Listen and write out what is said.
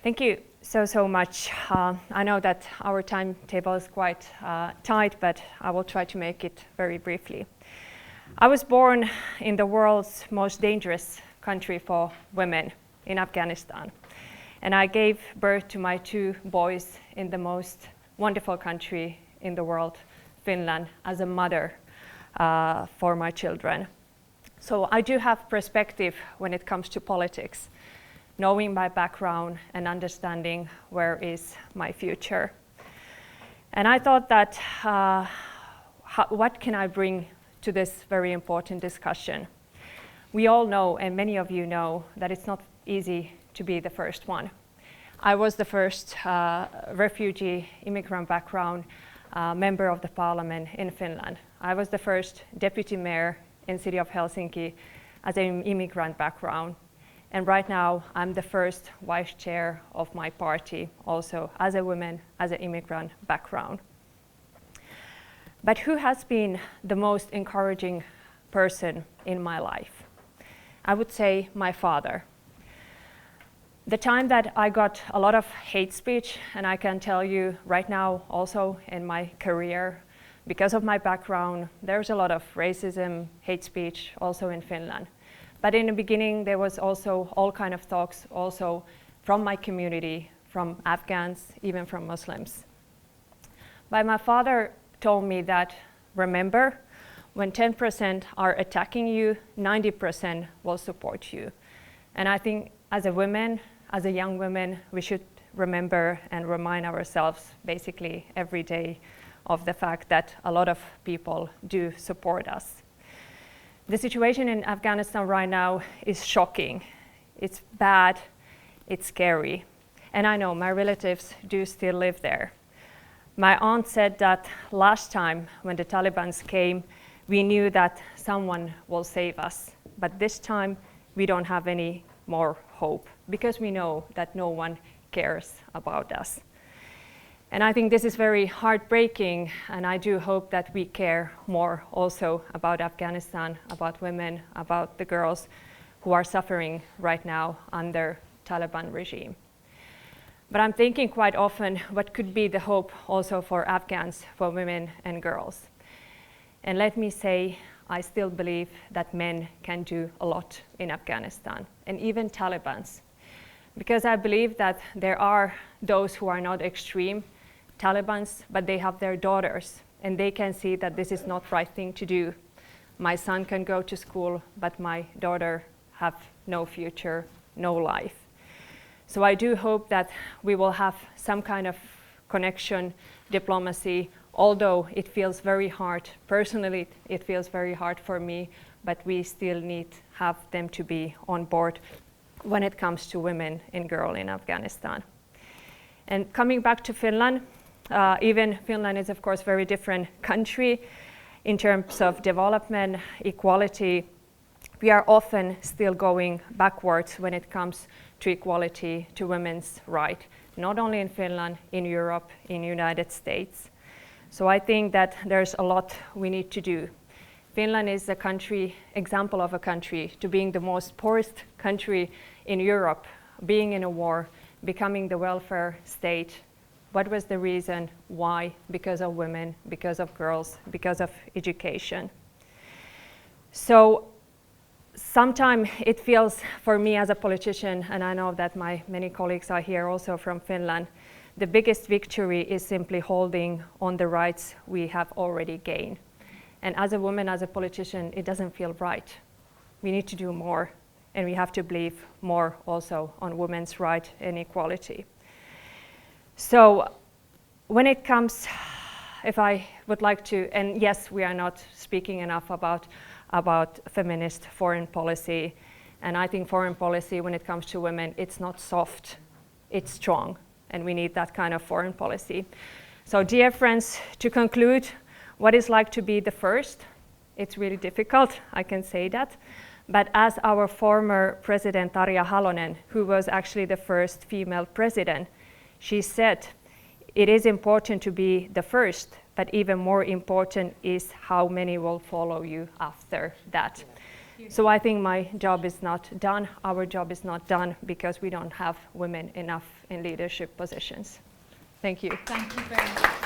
Thank you so much. I know that our timetable is quite tight, but I will try to make it very briefly. I was born in the world's most dangerous country for women, in Afghanistan. And I gave birth to my 2 boys in the most wonderful country in the world, Finland, as a mother for my children. So I do have perspective when it comes to politics, knowing my background and understanding where is my future. And I thought that what can I bring to this very important discussion? We all know, and many of you know, that it's not easy to be the first one. I was the first refugee immigrant background member of the parliament in Finland. I was the first deputy mayor in city of Helsinki as an immigrant background. And right now, I'm the first vice chair of my party, also as a woman, as an immigrant background. But who has been the most encouraging person in my life? I would say my father. The time that I got a lot of hate speech, and I can tell you right now also in my career, because of my background, there's a lot of racism, hate speech also in Finland. But in the beginning, there was also all kind of talks also from my community, from Afghans, even from Muslims. But my father told me that, remember, when 10% are attacking you, 90% will support you. And I think as a woman, as a young woman, we should remember and remind ourselves basically every day of the fact that a lot of people do support us. The situation in Afghanistan right now is shocking. It's bad, it's scary. And I know my relatives do still live there. My aunt said that last time when the Taliban came, we knew that someone will save us. But this time we don't have any more hope because we know that no one cares about us. And I think this is very heartbreaking, and I do hope that we care more also about Afghanistan, about women, about the girls who are suffering right now under Taliban regime. But I'm thinking quite often what could be the hope also for Afghans, for women and girls. And let me say, I still believe that men can do a lot in Afghanistan, and even Talibans. Because I believe that there are those who are not extreme Talibans, but they have their daughters, and they can see that this is not the right thing to do. My son can go to school, but my daughter have no future, no life. So I do hope that we will have some kind of connection, diplomacy, although it feels very hard. Personally, it feels very hard for me, but we still need to have them to be on board when it comes to women and girls in Afghanistan. And coming back to Finland, even Finland is of course a very different country in terms of development, equality. We are often still going backwards when it comes to equality, to women's rights, not only in Finland, in Europe, in the United States. So I think that there's a lot we need to do. Finland is a country, example of a country, to being the most poorest country in Europe, being in a war, becoming the welfare state. What was the reason? Why? Because of women, because of girls, because of education. So sometimes it feels for me as a politician, and I know that my many colleagues are here also from Finland, the biggest victory is simply holding on the rights we have already gained. And as a woman, as a politician, it doesn't feel right. We need to do more, and we have to believe more also on women's rights and equality. So when it comes, if I would like to, and yes, we are not speaking enough about feminist foreign policy, and I think foreign policy when it comes to women, it's not soft, it's strong, and we need that kind of foreign policy. So dear friends, to conclude, what it's like to be the first, it's really difficult, I can say that. But as our former president, Tarja Halonen, who was actually the first female president, she said, it is important to be the first, but even more important is how many will follow you after that. So I think my job is not done. Our job is not done because we don't have women enough in leadership positions. Thank you. Thank you very much.